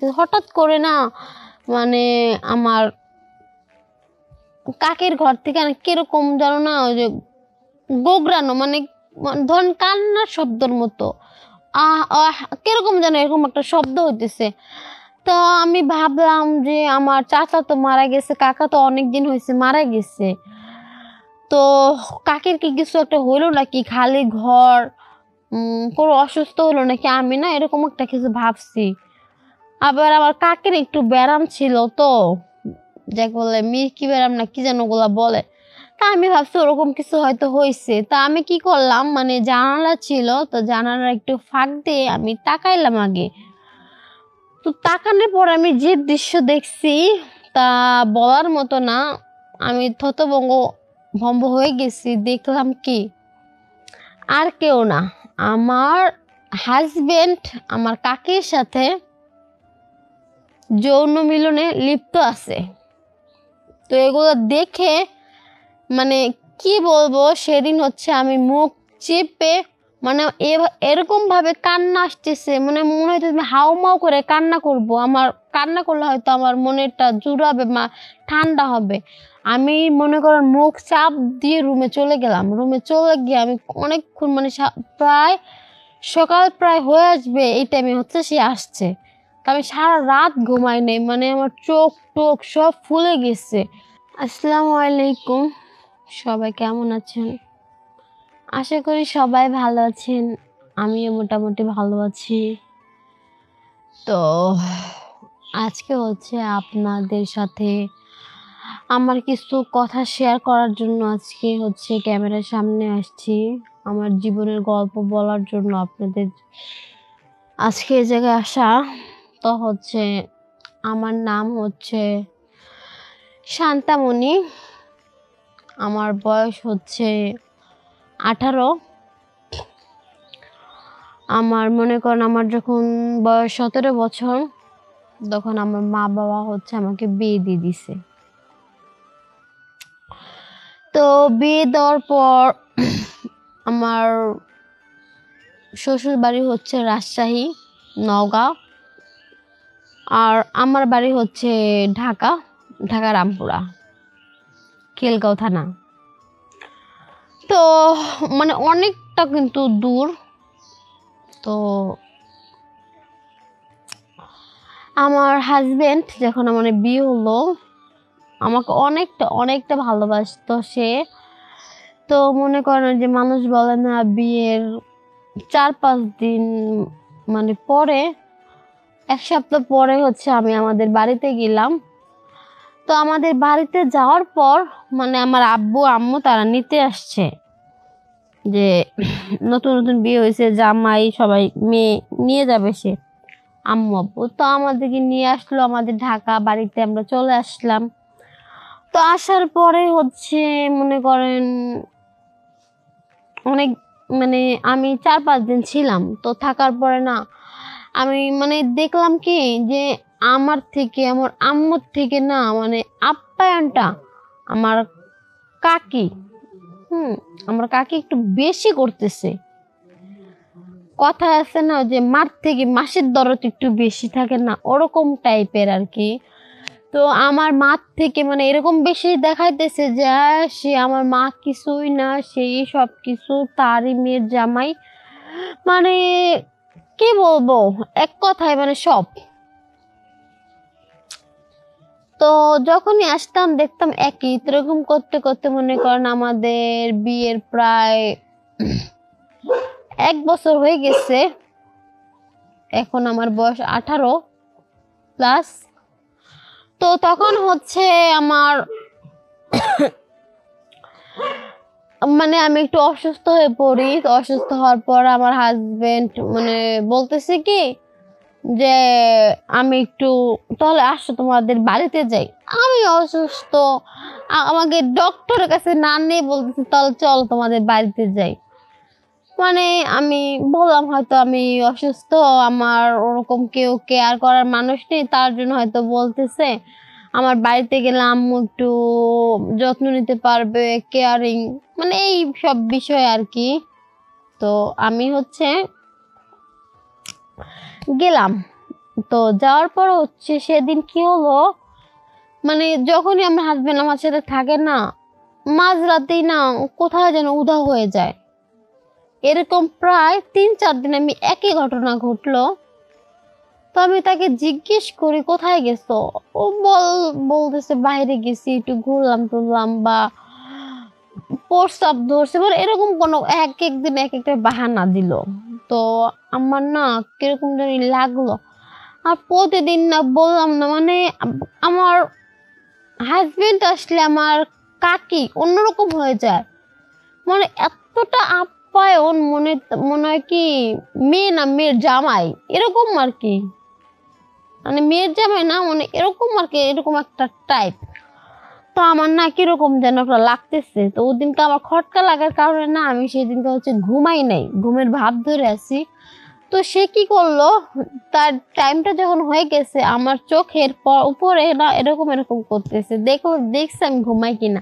হঠাৎ করে না মানে আমার কাকের ঘর থেকে কিরকম জানো না, ওই যে গোগরানো মানে ধরেন কান্নার শব্দের মতো আহ আহ কিরকম যেন এরকম একটা শব্দ হইতেছে। তো আমি ভাবলাম যে আমার চাচা তো মারা গেছে, কাকা তো অনেকদিন হয়েছে মারা গেছে, তো কাকের কি কিছু একটা হইলো নাকি, খালি ঘর কোনো অসুস্থ হলো নাকি, আমি না এরকম একটা কিছু ভাবছি। আবার আমার কাকের একটু ব্যারাম ছিল, তো যাকে বলে মির্কি ব্যারাম না কি যেন ওগুলা বলে, তা আমি ভাবছি ওরকম কিছু হয়তো হয়েছে। তা আমি কি করলাম, মানে জানালা ছিল, তো জানালা একটু ফাঁক দিয়ে আমি তাকাইলাম আগে। তো তাকানোর পর আমি যে দৃশ্য দেখছি তা বলার মতো না, আমি থতভম্ব ভম্ব হয়ে গেছি। দেখলাম কি, আর কেউ না, আমার হাজবেন্ড আমার কাকের সাথে যৌন মিলনে লিপ্ত আছে। তো এগুলো দেখে মানে কি বলবো, সেদিন হচ্ছে আমি মুখ চেপে মানে এরকম ভাবে কান্না আসতেছে, মানে মনে হইতেছে আমি হাউমাউ করে কান্না করব, আমার কান্না করলে হয়তো আমার মনেরটা জুড়াবে, ঠান্ডা হবে। আমি মনে করেন মুখ চাপ দিয়ে রুমে চলে গেলাম। রুমে চলে গিয়ে আমি অনেকক্ষণ মানে প্রায় সকাল প্রায় হয়ে আসবে এই টাইমে হচ্ছে সে আসছে। আমি সারা রাত ঘুমাই নেই, মানে আমার চোখ টোক সব ফুলে গেছে। আসসালামু আলাইকুম, সবাই কেমন আছেন? আশা করি সবাই ভালো আছেন, আমিও মোটামুটি ভালো আছি। তো আজকে হচ্ছে আপনাদের সাথে আমার কিছু কথা শেয়ার করার জন্য আজকে হচ্ছে ক্যামেরার সামনে আসছি, আমার জীবনের গল্প বলার জন্য আপনাদের আজকে এই জায়গায় আসা। তো হচ্ছে আমার নাম হচ্ছে শান্তামণি, আমার বয়স হচ্ছে 18। আমার মনে করেন আমার যখন বয়স 17 বছর, তখন আমার মা বাবা হচ্ছে আমাকে বিয়ে দিয়ে দিছে। তো বিয়ে দেওয়ার পর আমার শ্বশুর বাড়ি হচ্ছে রাজশাহী, নওগাঁ, আর আমার বাড়ি হচ্ছে ঢাকা, ঢাকা রামপুরা, খিলগাঁও থানা। তো মানে অনেকটা কিন্তু দূর। তো আমার হাজবেন্ড যখন আমার বিয়ে হলো, আমাকে অনেকটা অনেকটা ভালোবাসতো সে। তো মনে করেন যে মানুষ বলে না, বিয়ের 4-5 দিন মানে পরে, 1 সপ্তাহ পরে হচ্ছে আমি আমাদের বাড়িতে গেলাম। তো আমাদের বাড়িতে যাওয়ার পর মানে আমার আব্বু আম্মু তারা নিতে আসছে, যে নতুন নতুন বিয়ে হয়েছে, জামাই সবাই মেয়ে নিয়ে যাবে সে, আম্মু আব্বু। তো আমাদেরকে নিয়ে আসলো আমাদের ঢাকা বাড়িতে, আমরা চলে আসলাম। তো আসার পরে হচ্ছে মনে করেন অনেক মানে আমি 4-5 দিন ছিলাম। তো থাকার পরে না আমি মানে দেখলাম কি, যে আমার থেকে আমার আম্মুর থেকে না মানে আপ্যায়নটা আমার কাকি আমার কাকি একটু বেশি করতেছে। কথা আছে না যে মার থেকে মাসির দরদ একটু বেশি থাকে না, ওরকম টাইপের আর কি। তো আমার মা থেকে মানে এরকম বেশি দেখাইতেছে যে সে আমার মা কিছুই না, সেই সব কিছু তারই মেয়ের জামাই, মানে কি বলবো, এক কথায় মানে সব। তো যখনই আসতাম দেখতাম একই এরকম করতে করতে মনে করেন আমাদের বিয়ের প্রায় 1 বছর হয়ে গেছে। এখন আমার বয়স 18+। তো তখন হচ্ছে আমার মানে আমি একটু অসুস্থ হয়ে পড়ি। তো অসুস্থ হওয়ার পর আমার হাজবেন্ড মানে বলতেছে কি, যে আমি একটু তাহলে আসো তোমাদের বাড়িতে যাই। আমি অসুস্থ, আমাকে ডক্টরের কাছে না নিয়ে বলতেছে তাহলে চলো তোমাদের বাড়িতে যাই। মানে আমি বললাম হয়তো আমি অসুস্থ, আমার ওরকম কেউ কেয়ার করার মানুষ নেই, তার জন্য হয়তো বলতেছে। আমার বাড়িতে গেলে আম্মু একটু যত্ন নিতে পারবে, কেয়ারিং, মানে এই সব বিষয় আর কি। তো আমি হচ্ছে গেলাম তো যাওয়ার পর হচ্ছে সেদিন কি হলো, মানে যখনই আমার হাজবেন্ড আমার সাথে থাকে না, মাঝরাতেই না কোথায় যেন উধাও হয়ে যায়। এরকম প্রায় 3-4 দিন আমি একই ঘটনা ঘটলো। তো আমি তাকে জিজ্ঞেস করি কোথায় গেছো, ও বলতেছে বাইরে গেছি, একটু ঘুরলাম টুরলাম বা প্রস্রাব ধরছে, মানে এরকম কোনো এক এক দিন এক একটা বাহানা দিল। তো আমার না কিরকম জানি লাগলো। আর প্রতিদিন না বললাম না, মানে আমার হাজবেন্ড আসলে আমার কাকি অন্যরকম হয়ে যায়, মানে এতটা আপ্যায়ন, মনে হয় কি মেয়ে না মেয়ের জামাই, এরকম আর কি। মানে মেয়ের জামাই না, মানে এরকম আর কি, এরকম একটা টাইপ। তো আমার না কিরকম যেন একটা লাগতেছে। তো ওই দিনকে আমার খটকা লাগার কারণে না আমি সেই দিনকে হচ্ছে ঘুমাই নাই, ঘুমের ভাব ধরে আছি। তো সে কি করলো, তার টাইমটা যখন হয়ে গেছে আমার চোখের উপরে না এরকম এরকম করতেছে, দেখছে আমি ঘুমাই কিনা।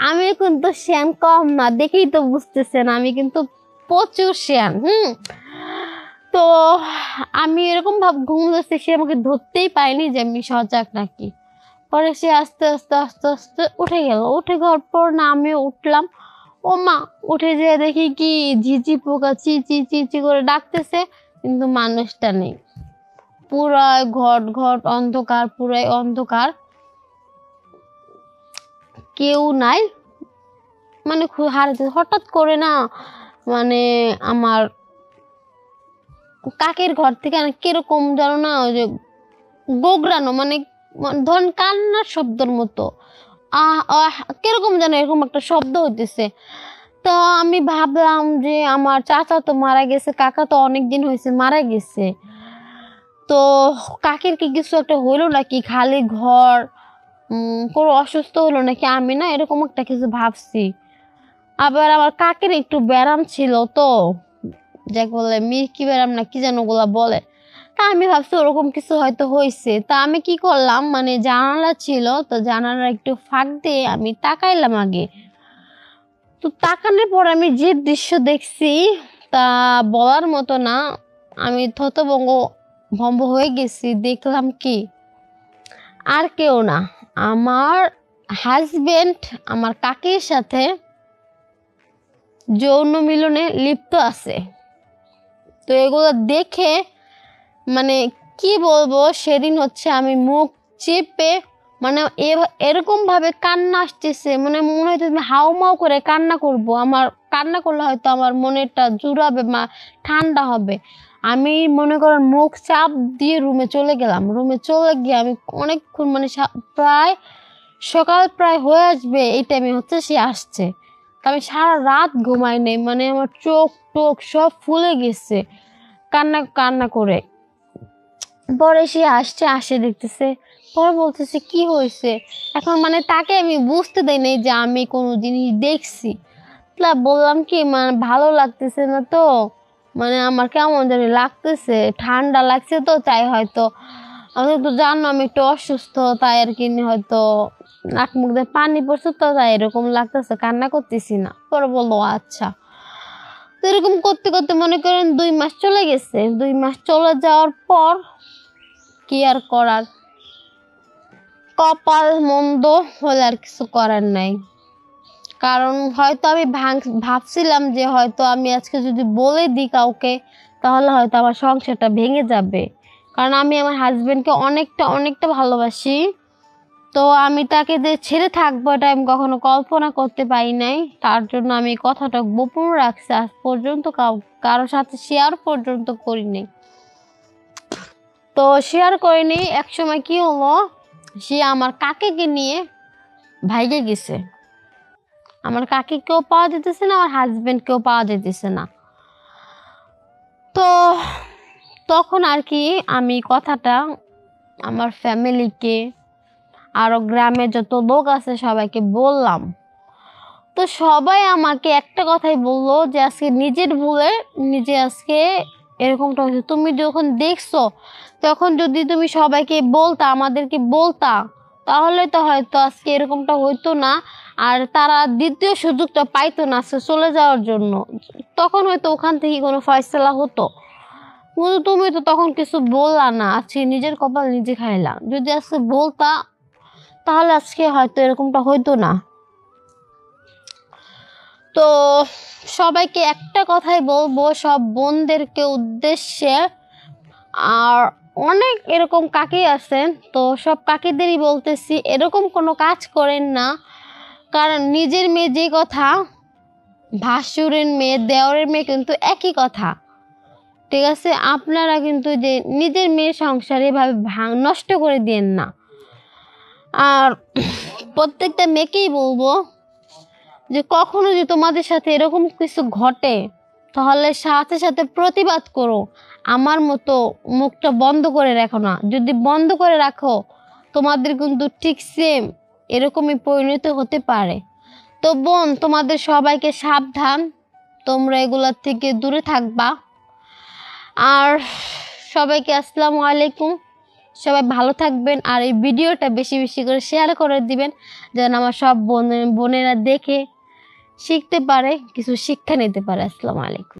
আমি কিন্তু শ্যান কম না, দেখেই তো বুঝতেছেন আমি কিন্তু প্রচুর শ্যান। তো আমি এরকম ভাব ঘুমতেছি, সে আমাকে ধরতেই পায়নি যে আমি সজাগ নাকি। পরে সে আস্তে আস্তে আস্তে আস্তে উঠে গেল। উঠে যাওয়ার পর না আমিও উঠলাম। ও মা, উঠে যেয়ে দেখি কি ঝিঝি পোকা চি চি চি চি করে ডাকতেছে, কিন্তু মানুষটা নেই। পুরাই ঘট ঘট অন্ধকার, পুরাই অন্ধকার, কেউ নাই। মানে হঠাৎ করে না, মানে আমার কাকের ঘর থেকে কিরকম জানো না, ওই যে গোগরানো, মানে ধরেন কান্নার শব্দের মতো আহ আহ কিরকম যেন এরকম একটা শব্দ হইতেছে। তো আমি ভাবলাম যে আমার চাচা তো মারা গেছে, কাকা তো অনেকদিন হয়েছে মারা গেছে, তো কাকের কি কিছু একটা হইলো নাকি, খালি ঘর, কোনো অসুস্থ হলো নাকি, আমি না এরকম একটা কিছু ভাবছি। আবার আমার কাকের একটু ব্যারাম ছিল, তো যাকে বলে মির্কি ব্যারাম না কি যেন ওগুলা বলে। তা আমি ভাবছি ওরকম কিছু হয়তো হয়েছে। তা আমি কি করলাম, মানে জানালা ছিল, তো জানালা একটু ফাঁক দিয়ে আমি তাকাইলাম আগে। তো তাকানোর পর আমি যে দৃশ্য দেখছি তা বলার মতো না। আমি ভম্ব হয়ে গেছি। দেখলাম কি, আর কেউ না, আমার হাজবেন্ড আমার কাকির সাথে যৌন মিলনে লিপ্ত আছে। তো এগুলো দেখে মানে কি বলবো, সেদিন হচ্ছে আমি মুখ চেপে, মানে এরকম ভাবে কান্না আসতেছে, মানে মনে হয়তো আমি হাউমাউ করে কান্না করব। আমার কান্না করলে হয়তো আমার মনেরটা জুড়াবে, ঠান্ডা হবে। আমি মনে করেন মুখ চাপ দিয়ে রুমে চলে গেলাম। রুমে চলে গিয়ে আমি অনেকক্ষণ, মানে প্রায় সকাল প্রায় হয়ে আসবে এই টাইমে হচ্ছে সে আসছে। আমি সারা রাত ঘুমাই নেই, মানে আমার চোখ টোক সব ফুলে গেছে কান্না কান্না করে। পরে সে আসে দেখতেছে, পরে বলতেছে কি হয়েছে। এখন মানে তাকে আমি বুঝতে দেই নাই যে আমি কোনো জিনিস দেখছি। বললাম কি, মানে ভালো লাগতেছে না, তো মানে আমার কেমন জানি লাগতেছে, ঠান্ডা লাগছে, তো তাই হয়তো, আমি তো জানো আমি একটু অসুস্থ, তাই আর কি হয়তো নাক মুখ দিয়ে পানি পড়ছে, তো তাই এরকম লাগতেছে, কান্না করতেছি না। পরে বললো আচ্ছা। তো এরকম করতে করতে মনে করেন 2 মাস চলে গেছে। 2 মাস চলে যাওয়ার পর কি আর করার, কপাল মন্দ হলে আর কিছু করার নাই। কারণ হয়তো আমি ভাবছিলাম যে হয়তো আমি আজকে যদি বলে দিই কাউকে, তাহলে হয়তো আমার সংসারটা ভেঙে যাবে। কারণ আমি আমার হাজবেন্ডকে অনেকটা অনেকটা ভালোবাসি। তো আমি তাকে যে ছেড়ে থাকবো এটা আমি কখনো কল্পনা করতে পারি নাই। তার জন্য আমি কথাটা গোপন রাখছি, আজ পর্যন্ত কারোর সাথে শেয়ার পর্যন্ত করিনি। তো শেয়ার করিনি। একসময় কি হলো, সে আমার কাকিকে নিয়ে ভাইগে গেছে। আমার কাকিকেও পাওয়া যেতেছে না, আমার হাজবেন্ডকেও পাওয়া যেতেছে না। তো তখন আর কি আমি কথাটা আমার ফ্যামিলিকে, আরো গ্রামে যত লোক আছে সবাইকে বললাম। তো সবাই আমাকে একটা কথাই বললো যে আজকে নিজের ভুলে নিজে আজকে এরকমটা হয়েছে। তুমি যখন দেখছো তখন যদি তুমি সবাইকে বলতা, আমাদেরকে বলতা, তাহলে তো হয়তো আজকে এরকমটা হইতো না। আর তারা দ্বিতীয় সুযোগটা পাইতো না আজকে চলে যাওয়ার জন্য, তখন হয়তো ওখান থেকে কোনো ফয়সালা হতো। কিন্তু তুমি তো তখন কিছু বললা না, আজকে নিজের কপাল নিজে খাইলা। যদি আজকে বলতা তাহলে আজকে হয়তো এরকমটা হইতো না। তো সবাইকে একটা কথাই বলবো, সব বোনদেরকে উদ্দেশ্যে, আর অনেক এরকম কাকি আছেন, তো সব কাকিদেরই বলতেছি এরকম কোনো কাজ করেন না। কারণ নিজের মেয়ে যে কথা, ভাসুরের মেয়ে দেওরের মেয়ে কিন্তু একই কথা, ঠিক আছে? আপনারা কিন্তু যে নিজের মেয়ের সংসার এভাবে নষ্ট করে দিয়েন না। আর প্রত্যেকটা মেয়েকেই বলবো যে কখনো যদি তোমাদের সাথে এরকম কিছু ঘটে তাহলে সাথে সাথে প্রতিবাদ করো, আমার মতো মুখটা বন্ধ করে রাখো না। যদি বন্ধ করে রাখো তোমাদের কিন্তু ঠিক সেম এরকমই পরিণত হতে পারে। তো বোন, তোমাদের সবাইকে সাবধান, তোমরা এগুলোর থেকে দূরে থাকবা। আর সবাইকে আসসালামু আলাইকুম, সবাই ভালো থাকবেন। আর এই ভিডিওটা বেশি বেশি করে শেয়ার করে দিবেন, যেন আমার সব বোনেরা দেখে শিখতে পারে, কিছু শিক্ষা নিতে পারে। আসসালামু আলাইকুম।